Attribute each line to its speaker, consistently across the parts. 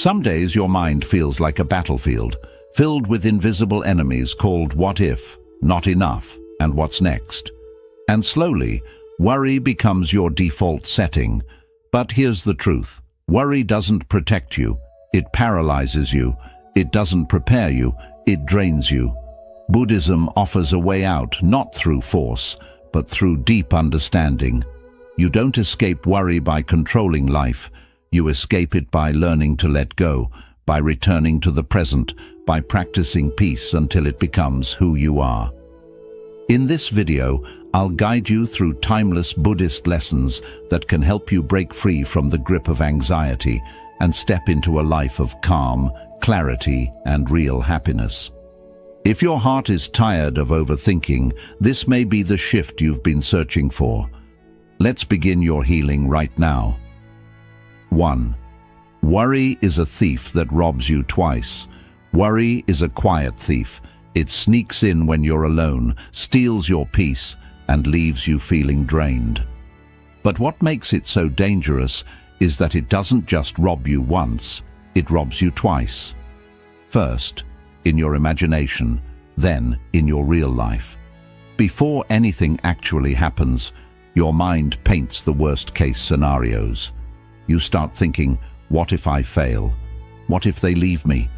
Speaker 1: Some days your mind feels like a battlefield, filled with invisible enemies called what if, not enough, and what's next. And slowly, worry becomes your default setting. But here's the truth. Worry doesn't protect you. It paralyzes you. It doesn't prepare you. It drains you. Buddhism offers a way out, not through force, but through deep understanding. You don't escape worry by controlling life. You escape it by learning to let go, by returning to the present, by practicing peace until it becomes who you are. In this video, I'll guide you through timeless Buddhist lessons that can help you break free from the grip of anxiety and step into a life of calm, clarity, and real happiness. If your heart is tired of overthinking, this may be the shift you've been searching for. Let's begin your healing right now. 1. Worry is a thief that robs you twice. Worry is a quiet thief. It sneaks in when you're alone, steals your peace, and leaves you feeling drained. But what makes it so dangerous is that it doesn't just rob you once, it robs you twice. First, in your imagination, then in your real life. Before anything actually happens, your mind paints the worst-case scenarios. You start thinking, what if I fail? What if they leave me?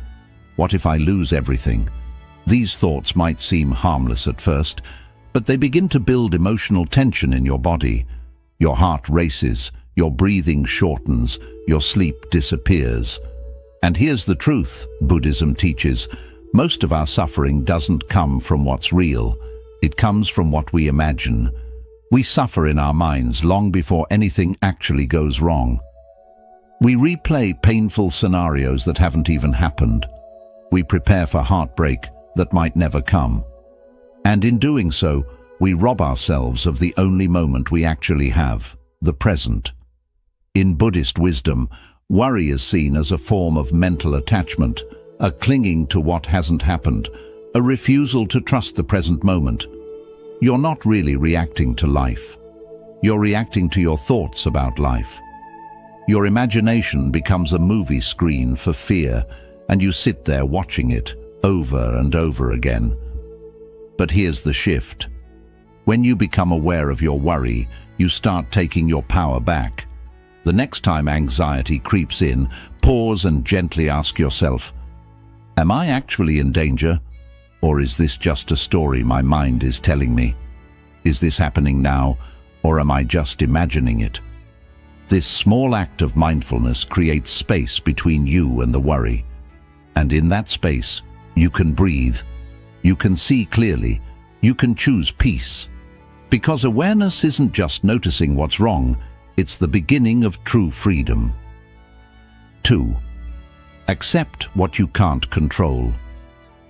Speaker 1: What if I lose everything? These thoughts might seem harmless at first, but they begin to build emotional tension in your body. Your heart races, your breathing shortens, your sleep disappears. And here's the truth, Buddhism teaches. Most of our suffering doesn't come from what's real. It comes from what we imagine. We suffer in our minds long before anything actually goes wrong. We replay painful scenarios that haven't even happened. We prepare for heartbreak that might never come. And in doing so, we rob ourselves of the only moment we actually have, the present. In Buddhist wisdom, worry is seen as a form of mental attachment, a clinging to what hasn't happened, a refusal to trust the present moment. You're not really reacting to life. You're reacting to your thoughts about life. Your imagination becomes a movie screen for fear, and you sit there watching it over and over again. But here's the shift. When you become aware of your worry, you start taking your power back. The next time anxiety creeps in, pause and gently ask yourself, am I actually in danger? Or is this just a story my mind is telling me? Is this happening now, or am I just imagining it? This small act of mindfulness creates space between you and the worry. And in that space, you can breathe. You can see clearly. You can choose peace. Because awareness isn't just noticing what's wrong, it's the beginning of true freedom. 2. Accept what you can't control.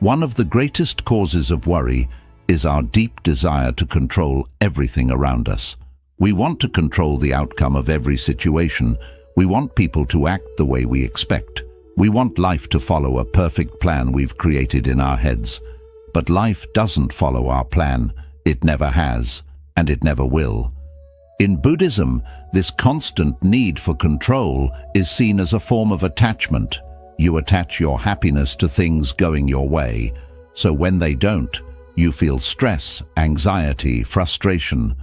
Speaker 1: One of the greatest causes of worry is our deep desire to control everything around us. We want to control the outcome of every situation. We want people to act the way we expect. We want life to follow a perfect plan we've created in our heads. But life doesn't follow our plan. It never has, and it never will. In Buddhism, this constant need for control is seen as a form of attachment. You attach your happiness to things going your way. So when they don't, you feel stress, anxiety, frustration.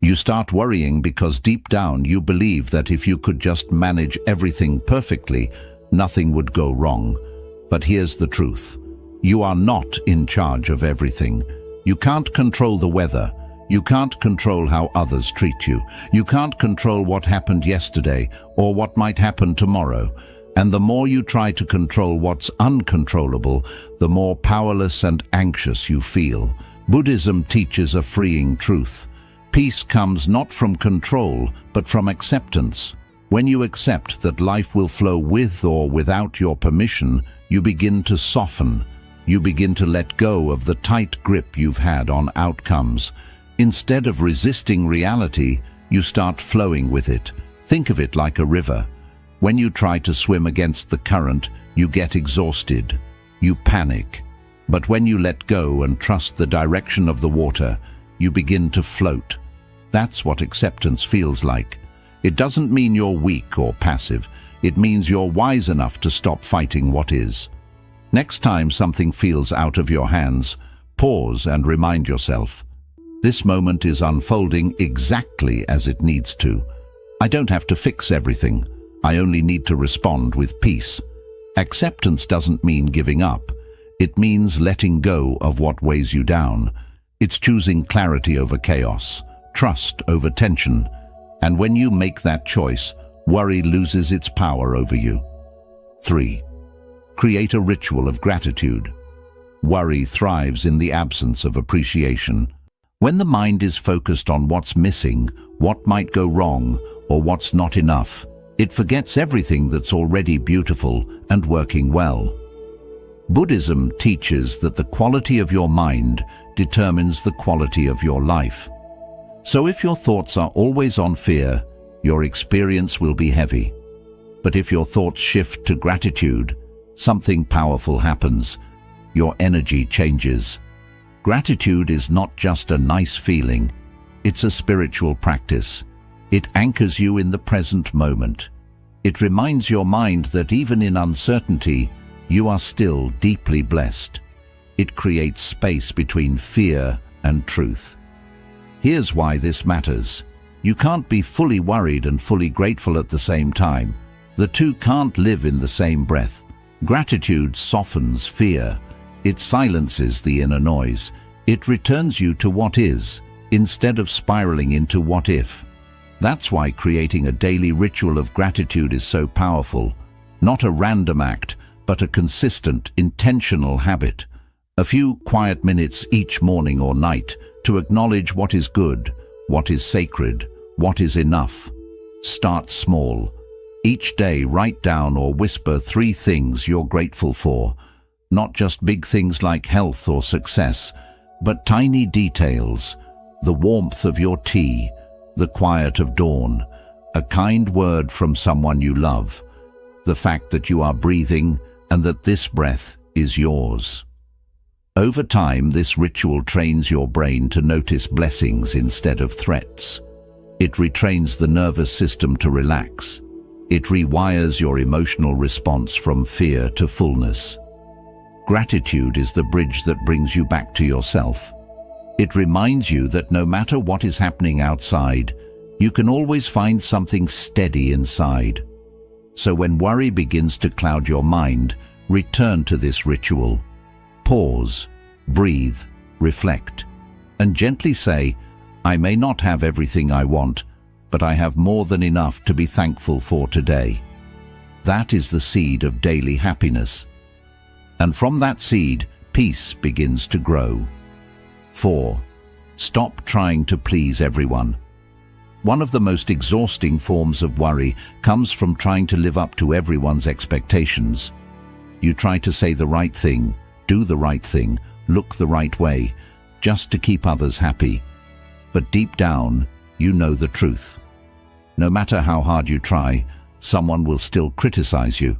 Speaker 1: You start worrying because deep down you believe that if you could just manage everything perfectly, nothing would go wrong. But here's the truth. You are not in charge of everything. You can't control the weather. You can't control how others treat you. You can't control what happened yesterday or what might happen tomorrow. And the more you try to control what's uncontrollable, the more powerless and anxious you feel. Buddhism teaches a freeing truth. Peace comes not from control, but from acceptance. When you accept that life will flow with or without your permission, you begin to soften. You begin to let go of the tight grip you've had on outcomes. Instead of resisting reality, you start flowing with it. Think of it like a river. When you try to swim against the current, you get exhausted. You panic. But when you let go and trust the direction of the water, you begin to float. That's what acceptance feels like. It doesn't mean you're weak or passive. It means you're wise enough to stop fighting what is. Next time something feels out of your hands, pause and remind yourself, this moment is unfolding exactly as it needs to. I don't have to fix everything. I only need to respond with peace. Acceptance doesn't mean giving up. It means letting go of what weighs you down. It's choosing clarity over chaos, trust over tension. And when you make that choice, worry loses its power over you. 3. Create a ritual of gratitude. Worry thrives in the absence of appreciation. When the mind is focused on what's missing, what might go wrong, or what's not enough, it forgets everything that's already beautiful and working well. Buddhism teaches that the quality of your mind determines the quality of your life. So if your thoughts are always on fear, your experience will be heavy. But if your thoughts shift to gratitude, something powerful happens. Your energy changes. Gratitude is not just a nice feeling, it's a spiritual practice. It anchors you in the present moment. It reminds your mind that even in uncertainty, you are still deeply blessed. It creates space between fear and truth. Here's why this matters. You can't be fully worried and fully grateful at the same time. The two can't live in the same breath. Gratitude softens fear. It silences the inner noise. It returns you to what is, instead of spiraling into what if. That's why creating a daily ritual of gratitude is so powerful. Not a random act, but a consistent, intentional habit. A few quiet minutes each morning or night to acknowledge what is good, what is sacred, what is enough. Start small. Each day write down or whisper 3 things you're grateful for. Not just big things like health or success, but tiny details. The warmth of your tea, the quiet of dawn, a kind word from someone you love, the fact that you are breathing and that this breath is yours. Over time, this ritual trains your brain to notice blessings instead of threats. It retrains the nervous system to relax. It rewires your emotional response from fear to fullness. Gratitude is the bridge that brings you back to yourself. It reminds you that no matter what is happening outside, you can always find something steady inside. So when worry begins to cloud your mind, return to this ritual. Pause, breathe, reflect, and gently say, I may not have everything I want, but I have more than enough to be thankful for today. That is the seed of daily happiness. And from that seed, peace begins to grow. 4. Stop trying to please everyone. One of the most exhausting forms of worry comes from trying to live up to everyone's expectations. You try to say the right thing, do the right thing, look the right way, just to keep others happy. But deep down, you know the truth. No matter how hard you try, someone will still criticize you.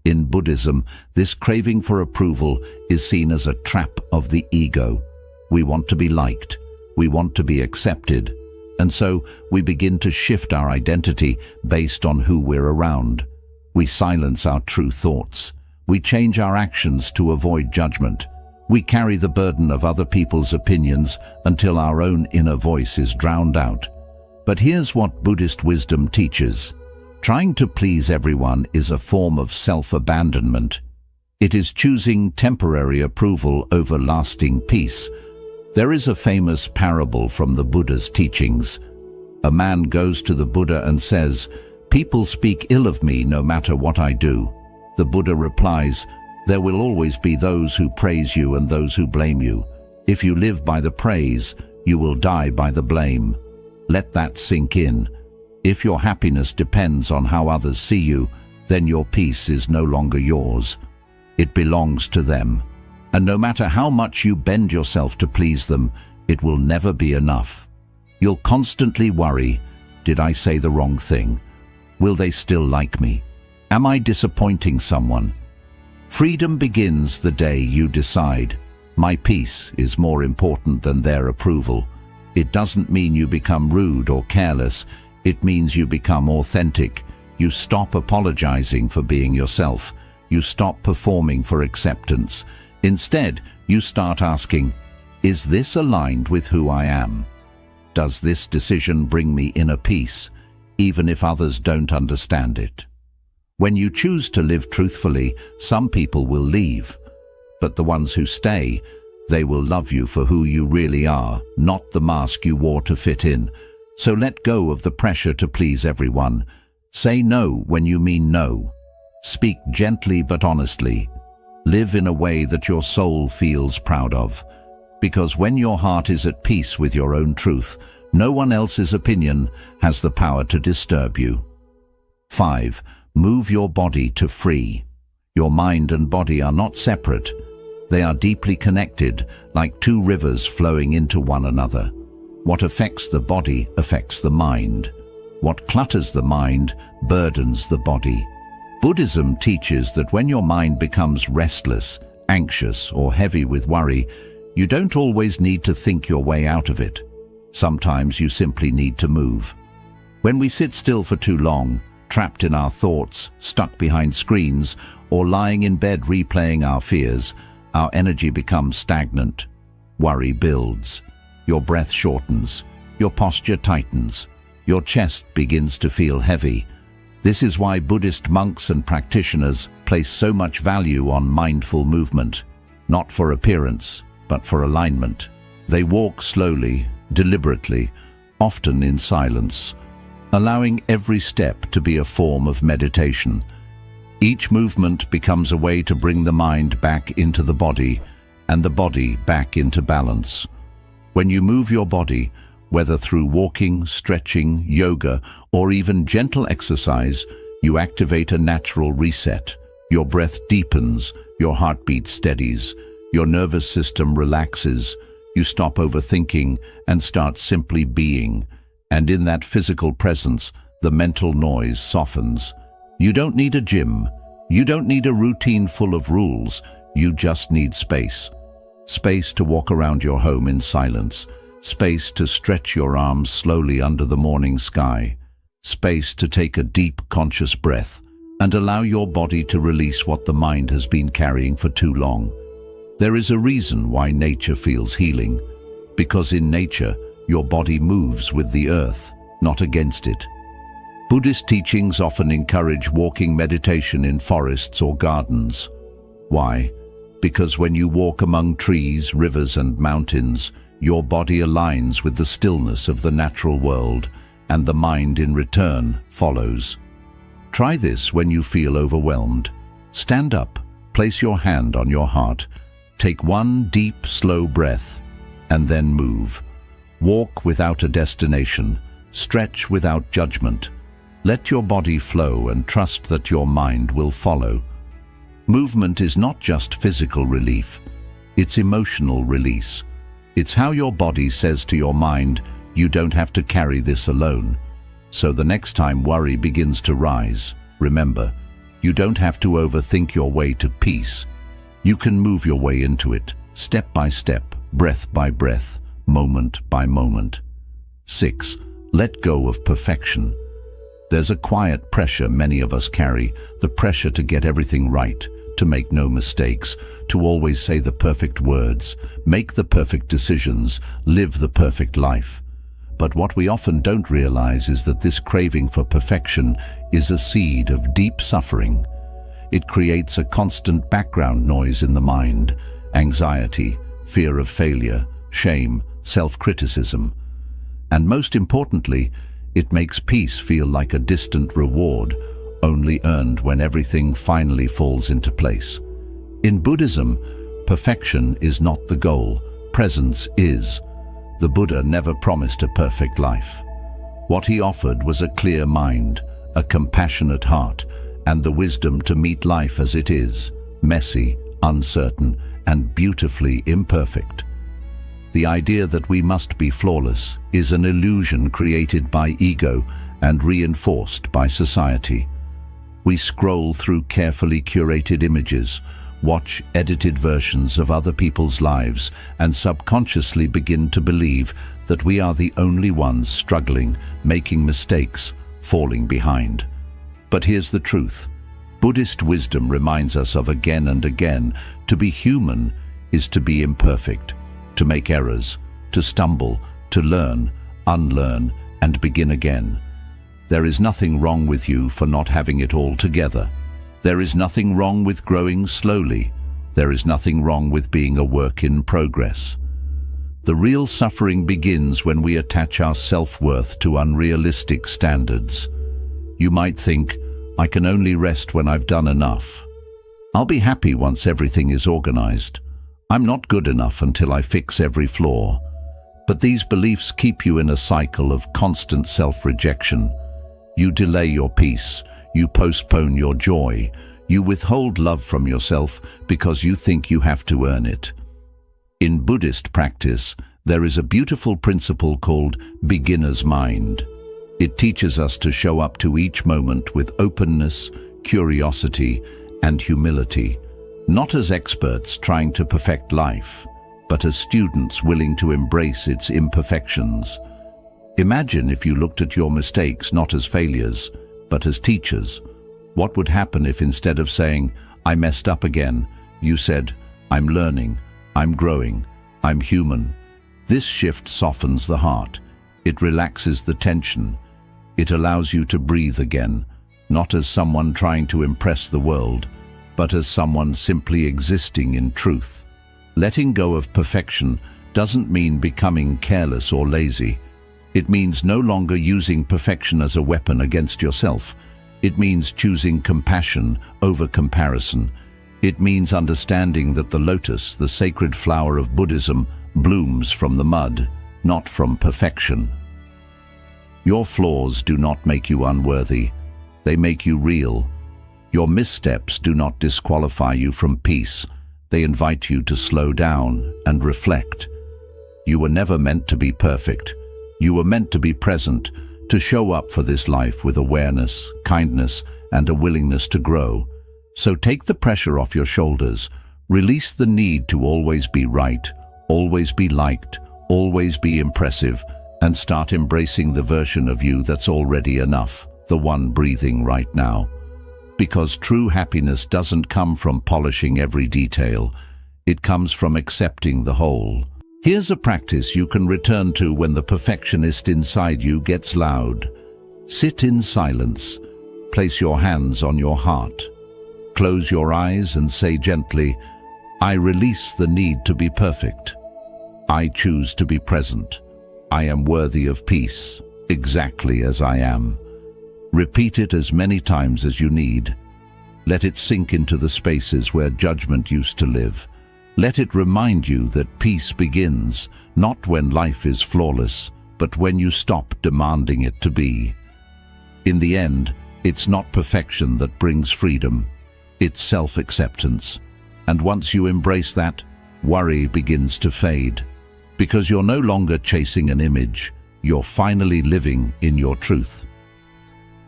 Speaker 1: In Buddhism, this craving for approval is seen as a trap of the ego. We want to be liked. We want to be accepted. And so we begin to shift our identity based on who we're around. We silence our true thoughts. We change our actions to avoid judgment. We carry the burden of other people's opinions until our own inner voice is drowned out. But here's what Buddhist wisdom teaches. Trying to please everyone is a form of self-abandonment. It is choosing temporary approval over lasting peace. There is a famous parable from the Buddha's teachings. A man goes to the Buddha and says, "People speak ill of me no matter what I do." The Buddha replies, "There will always be those who praise you and those who blame you. If you live by the praise, you will die by the blame." Let that sink in. If your happiness depends on how others see you, then your peace is no longer yours. It belongs to them. And no matter how much you bend yourself to please them, it will never be enough. You'll constantly worry, did I say the wrong thing? Will they still like me? Am I disappointing someone? Freedom begins the day you decide, my peace is more important than their approval. It doesn't mean you become rude or careless. It means you become authentic. You stop apologizing for being yourself. You stop performing for acceptance. Instead, you start asking, is this aligned with who I am? Does this decision bring me inner peace, even if others don't understand it? When you choose to live truthfully, some people will leave, but the ones who stay, they will love you for who you really are, not the mask you wore to fit in. So let go of the pressure to please everyone. Say no when you mean no. Speak gently but honestly. Live in a way that your soul feels proud of. Because when your heart is at peace with your own truth, no one else's opinion has the power to disturb you. 5. Move your body to free. Your mind and body are not separate. They are deeply connected, like two rivers flowing into one another. What affects the body affects the mind. What clutters the mind burdens the body. Buddhism teaches that when your mind becomes restless, anxious, or heavy with worry, you don't always need to think your way out of it. Sometimes you simply need to move. When we sit still for too long, trapped in our thoughts, stuck behind screens, or lying in bed replaying our fears, our energy becomes stagnant. Worry builds. Your breath shortens. Your posture tightens. Your chest begins to feel heavy. This is why Buddhist monks and practitioners place so much value on mindful movement, not for appearance, but for alignment. They walk slowly, deliberately, often in silence, allowing every step to be a form of meditation. Each movement becomes a way to bring the mind back into the body and the body back into balance. When you move your body, whether through walking, stretching, yoga, or even gentle exercise, you activate a natural reset. Your breath deepens, your heartbeat steadies, your nervous system relaxes, you stop overthinking and start simply being. And in that physical presence, the mental noise softens. You don't need a gym. You don't need a routine full of rules. You just need space. Space to walk around your home in silence. Space to stretch your arms slowly under the morning sky. Space to take a deep, conscious breath and allow your body to release what the mind has been carrying for too long. There is a reason why nature feels healing. Because in nature, your body moves with the earth, not against it. Buddhist teachings often encourage walking meditation in forests or gardens. Why? Because when you walk among trees, rivers, and mountains, your body aligns with the stillness of the natural world, and the mind in return follows. Try this when you feel overwhelmed. Stand up, place your hand on your heart, take one deep, slow breath, and then move. Walk without a destination, stretch without judgment. Let your body flow and trust that your mind will follow. Movement is not just physical relief, it's emotional release. It's how your body says to your mind, you don't have to carry this alone. So the next time worry begins to rise, remember, you don't have to overthink your way to peace. You can move your way into it, step by step, breath by breath, moment by moment. 6. Let go of perfection. There's a quiet pressure many of us carry, the pressure to get everything right, to make no mistakes, to always say the perfect words, make the perfect decisions, live the perfect life. But what we often don't realize is that this craving for perfection is a seed of deep suffering. It creates a constant background noise in the mind, anxiety, fear of failure, shame, self-criticism. And most importantly, it makes peace feel like a distant reward, only earned when everything finally falls into place. In Buddhism, perfection is not the goal, presence is. The Buddha never promised a perfect life. What he offered was a clear mind, a compassionate heart, and the wisdom to meet life as it is, messy, uncertain, and beautifully imperfect. The idea that we must be flawless is an illusion created by ego and reinforced by society. We scroll through carefully curated images, watch edited versions of other people's lives, and subconsciously begin to believe that we are the only ones struggling, making mistakes, falling behind. But here's the truth. Buddhist wisdom reminds us of again and again, to be human is to be imperfect, to make errors, to stumble, to learn, unlearn, and begin again. There is nothing wrong with you for not having it all together. There is nothing wrong with growing slowly. There is nothing wrong with being a work in progress. The real suffering begins when we attach our self-worth to unrealistic standards. You might think, I can only rest when I've done enough. I'll be happy once everything is organized. I'm not good enough until I fix every flaw. But these beliefs keep you in a cycle of constant self-rejection. You delay your peace, you postpone your joy, you withhold love from yourself because you think you have to earn it. In Buddhist practice, there is a beautiful principle called beginner's mind. It teaches us to show up to each moment with openness, curiosity, and humility, not as experts trying to perfect life, but as students willing to embrace its imperfections. Imagine if you looked at your mistakes not as failures, but as teachers. What would happen if instead of saying, I messed up again, you said, I'm learning, I'm growing, I'm human? This shift softens the heart. It relaxes the tension. It allows you to breathe again, not as someone trying to impress the world, but as someone simply existing in truth. Letting go of perfection doesn't mean becoming careless or lazy. It means no longer using perfection as a weapon against yourself. It means choosing compassion over comparison. It means understanding that the lotus, the sacred flower of Buddhism, blooms from the mud, not from perfection. Your flaws do not make you unworthy. They make you real. Your missteps do not disqualify you from peace. They invite you to slow down and reflect. You were never meant to be perfect. You were meant to be present, to show up for this life with awareness, kindness, and a willingness to grow. So take the pressure off your shoulders. Release the need to always be right, always be liked, always be impressive, and start embracing the version of you that's already enough, the one breathing right now. Because true happiness doesn't come from polishing every detail. It comes from accepting the whole. Here's a practice you can return to when the perfectionist inside you gets loud. Sit in silence. Place your hands on your heart. Close your eyes and say gently, I release the need to be perfect. I choose to be present. I am worthy of peace, exactly as I am. Repeat it as many times as you need. Let it sink into the spaces where judgment used to live. Let it remind you that peace begins, not when life is flawless, but when you stop demanding it to be. In the end, it's not perfection that brings freedom. It's self-acceptance. And once you embrace that, worry begins to fade. Because you're no longer chasing an image, you're finally living in your truth.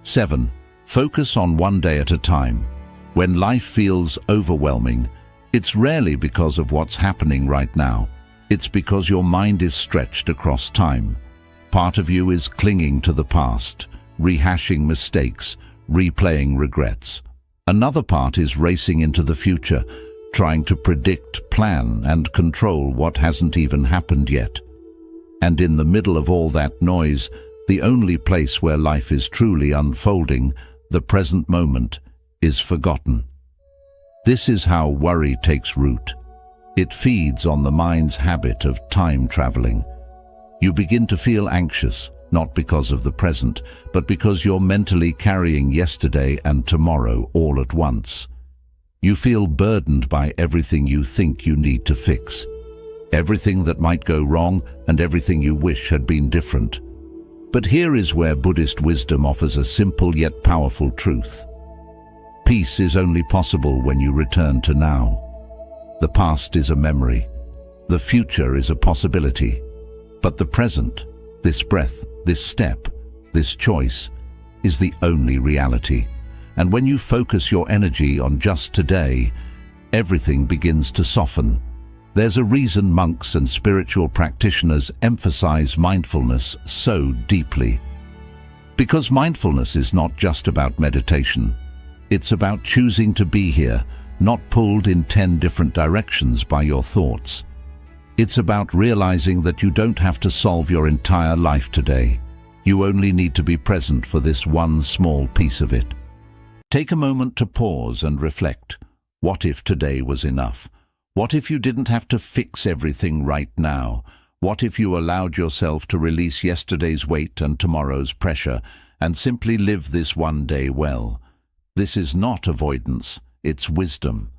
Speaker 1: 7. Focus on one day at a time. When life feels overwhelming, it's rarely because of what's happening right now. It's because your mind is stretched across time. Part of you is clinging to the past, rehashing mistakes, replaying regrets. Another part is racing into the future, trying to predict, plan, and control what hasn't even happened yet. And in the middle of all that noise, the only place where life is truly unfolding, the present moment, is forgotten. This is how worry takes root. It feeds on the mind's habit of time traveling. You begin to feel anxious, not because of the present, but because you're mentally carrying yesterday and tomorrow all at once. You feel burdened by everything you think you need to fix, everything that might go wrong and everything you wish had been different. But here is where Buddhist wisdom offers a simple yet powerful truth. Peace is only possible when you return to now. The past is a memory. The future is a possibility. But the present, this breath, this step, this choice, is the only reality. And when you focus your energy on just today, everything begins to soften. There's a reason monks and spiritual practitioners emphasize mindfulness so deeply. Because mindfulness is not just about meditation. It's about choosing to be here, not pulled in 10 different directions by your thoughts. It's about realizing that you don't have to solve your entire life today. You only need to be present for this one small piece of it. Take a moment to pause and reflect. What if today was enough? What if you didn't have to fix everything right now? What if you allowed yourself to release yesterday's weight and tomorrow's pressure and simply live this one day well? This is not avoidance, it's wisdom.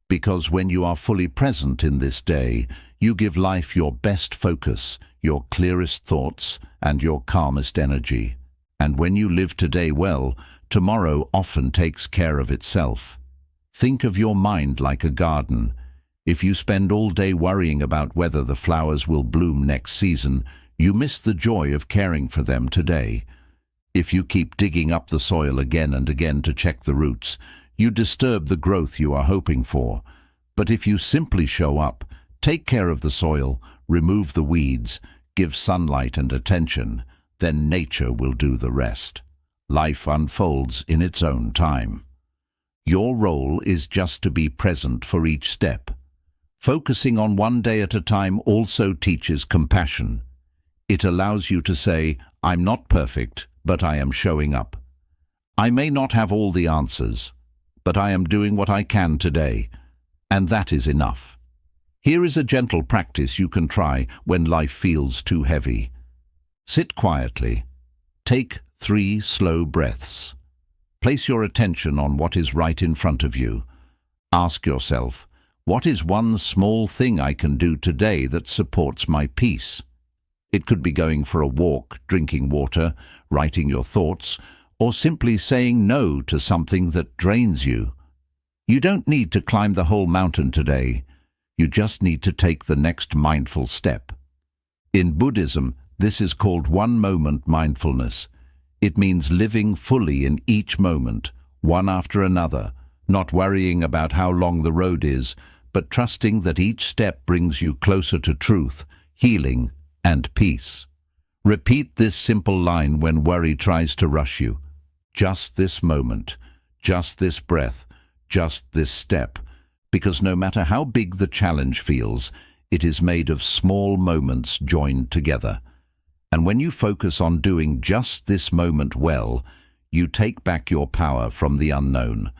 Speaker 1: Because when you are fully present in this day, you give life your best focus, your clearest thoughts, and your calmest energy. And when you live today well, tomorrow often takes care of itself. Think of your mind like a garden. If you spend all day worrying about whether the flowers will bloom next season, you miss the joy of caring for them today. If you keep digging up the soil again and again to check the roots, you disturb the growth you are hoping for. But if you simply show up, take care of the soil, remove the weeds, give sunlight and attention, then nature will do the rest. Life unfolds in its own time. Your role is just to be present for each step. Focusing on one day at a time also teaches compassion. It allows you to say, I'm not perfect, but I am showing up. I may not have all the answers, but I am doing what I can today, and that is enough. Here is a gentle practice you can try when life feels too heavy. Sit quietly. Take 3 slow breaths. Place your attention on what is right in front of you. Ask yourself, what is one small thing I can do today that supports my peace? It could be going for a walk, drinking water, writing your thoughts, or simply saying no to something that drains you. You don't need to climb the whole mountain today. You just need to take the next mindful step. In Buddhism, this is called one-moment mindfulness. It means living fully in each moment, one after another, not worrying about how long the road is, but trusting that each step brings you closer to truth, healing, and peace. Repeat this simple line when worry tries to rush you. Just this moment, just this breath, just this step, because no matter how big the challenge feels, it is made of small moments joined together. And when you focus on doing just this moment well, you take back your power from the unknown.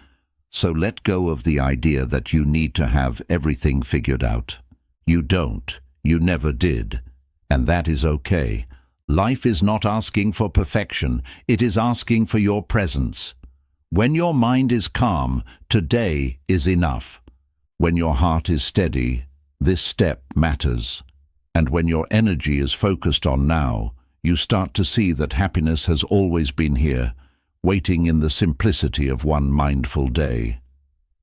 Speaker 1: So let go of the idea that you need to have everything figured out. You don't. You never did. And that is okay. Life is not asking for perfection. It is asking for your presence. When your mind is calm, today is enough. When your heart is steady, this step matters. And when your energy is focused on now, you start to see that happiness has always been here, waiting in the simplicity of one mindful day.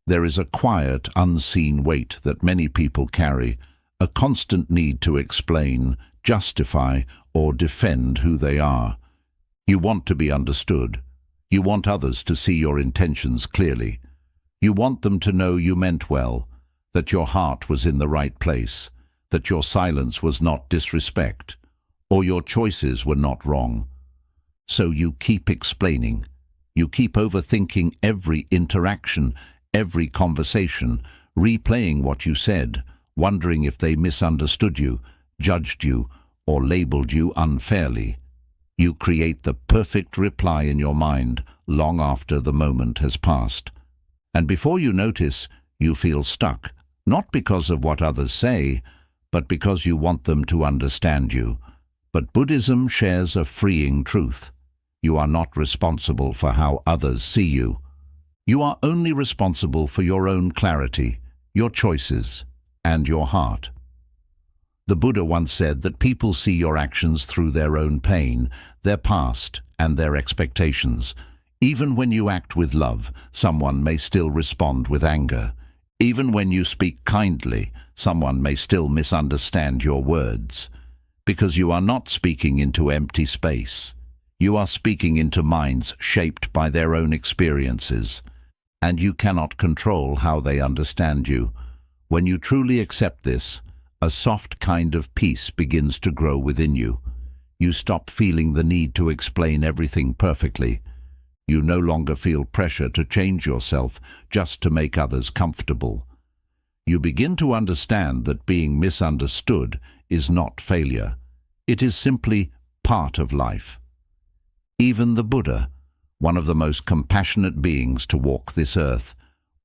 Speaker 1: There is a quiet, unseen weight that many people carry, a constant need to explain, justify, or defend who they are. You want to be understood. You want others to see your intentions clearly. You want them to know you meant well, that your heart was in the right place, that your silence was not disrespect, or your choices were not wrong. So you keep explaining. You keep overthinking every interaction, every conversation, replaying what you said, wondering if they misunderstood you, judged you, or labeled you unfairly. You create the perfect reply in your mind long after the moment has passed. And before you notice, you feel stuck, not because of what others say, but because you want them to understand you. But Buddhism shares a freeing truth. You are not responsible for how others see you. You are only responsible for your own clarity, your choices, and your heart. The Buddha once said that people see your actions through their own pain, their past, and their expectations. Even when you act with love, someone may still respond with anger. Even when you speak kindly, someone may still misunderstand your words. Because you are not speaking into empty space. You are speaking into minds shaped by their own experiences. And you cannot control how they understand you. When you truly accept this, a soft kind of peace begins to grow within you. You stop feeling the need to explain everything perfectly. You no longer feel pressure to change yourself just to make others comfortable. You begin to understand that being misunderstood is not failure. It is simply part of life. Even the Buddha, one of the most compassionate beings to walk this earth,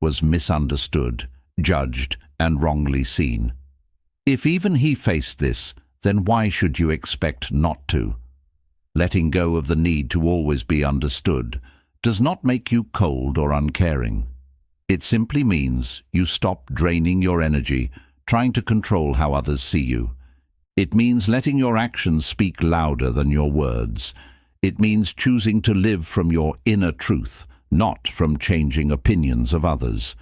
Speaker 1: was misunderstood, judged, and wrongly seen. If even he faced this, then why should you expect not to? Letting go of the need to always be understood does not make you cold or uncaring. It simply means you stop draining your energy trying to control how others see you. It means letting your actions speak louder than your words. It means choosing to live from your inner truth, not from changing opinions of others.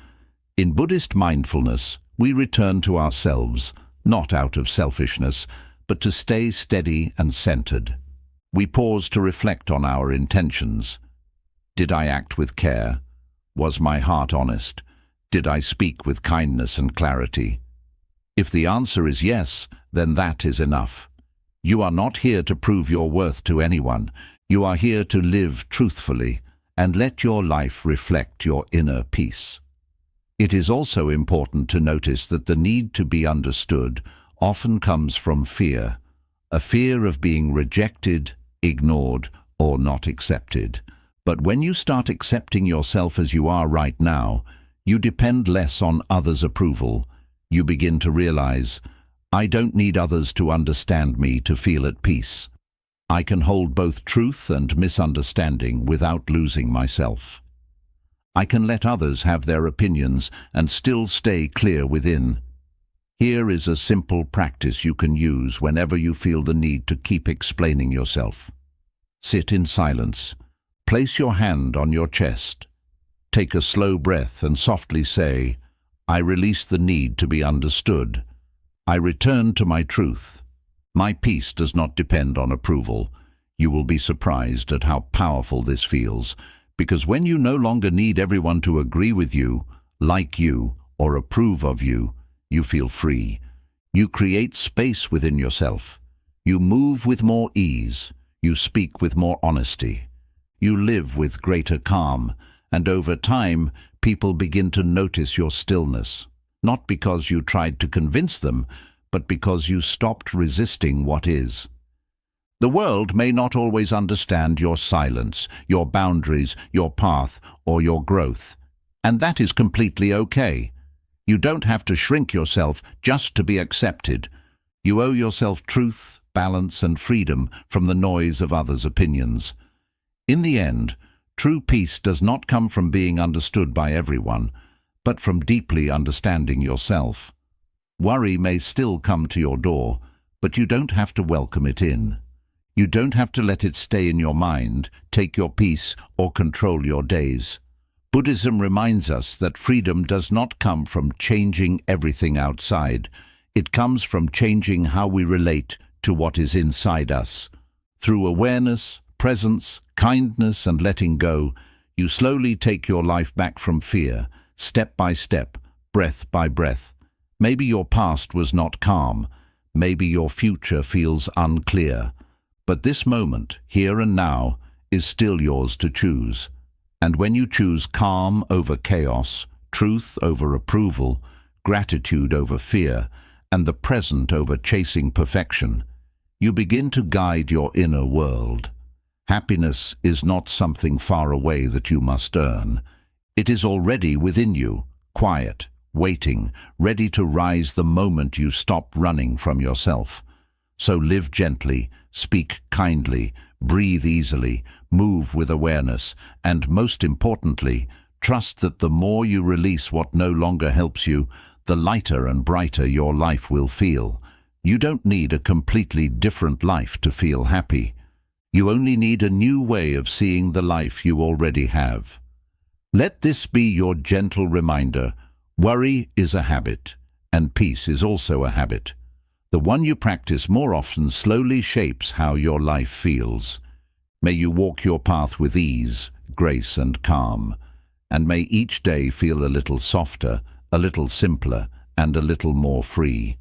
Speaker 1: In Buddhist mindfulness, we return to ourselves, not out of selfishness, but to stay steady and centered. We pause to reflect on our intentions. Did I act with care? Was my heart honest? Did I speak with kindness and clarity? If the answer is yes, then that is enough. You are not here to prove your worth to anyone. You are here to live truthfully and let your life reflect your inner peace. It is also important to notice that the need to be understood often comes from fear, a fear of being rejected, ignored, or not accepted. But when you start accepting yourself as you are right now, you depend less on others' approval. You begin to realize, I don't need others to understand me to feel at peace. I can hold both truth and misunderstanding without losing myself. I can let others have their opinions and still stay clear within. Here is a simple practice you can use whenever you feel the need to keep explaining yourself. Sit in silence. Place your hand on your chest. Take a slow breath and softly say, I release the need to be understood. I return to my truth. My peace does not depend on approval. You will be surprised at how powerful this feels, because when you no longer need everyone to agree with you, like you, or approve of you, you feel free. You create space within yourself. You move with more ease. You speak with more honesty. You live with greater calm, and over time, people begin to notice your stillness, not because you tried to convince them, but because you stopped resisting what is. The world may not always understand your silence, your boundaries, your path, or your growth, and that is completely okay. You don't have to shrink yourself just to be accepted. You owe yourself truth, balance, and freedom from the noise of others' opinions. In the end, true peace does not come from being understood by everyone, but from deeply understanding yourself. Worry may still come to your door, but you don't have to welcome it in. You don't have to let it stay in your mind, take your peace, or control your days. Buddhism reminds us that freedom does not come from changing everything outside. It comes from changing how we relate to what is inside us. Through awareness, presence, kindness, and letting go, you slowly take your life back from fear, step by step, breath by breath. Maybe your past was not calm. Maybe your future feels unclear. But this moment, here and now, is still yours to choose. And when you choose calm over chaos, truth over approval, gratitude over fear, and the present over chasing perfection, you begin to guide your inner world. Happiness is not something far away that you must earn. It is already within you, quiet, waiting, ready to rise the moment you stop running from yourself. So live gently, speak kindly, breathe easily, move with awareness, and most importantly, trust that the more you release what no longer helps you, the lighter and brighter your life will feel. You don't need a completely different life to feel happy. You only need a new way of seeing the life you already have. Let this be your gentle reminder. Worry is a habit, and peace is also a habit. The one you practice more often slowly shapes how your life feels. May you walk your path with ease, grace, and calm, and may each day feel a little softer, a little simpler, and a little more free.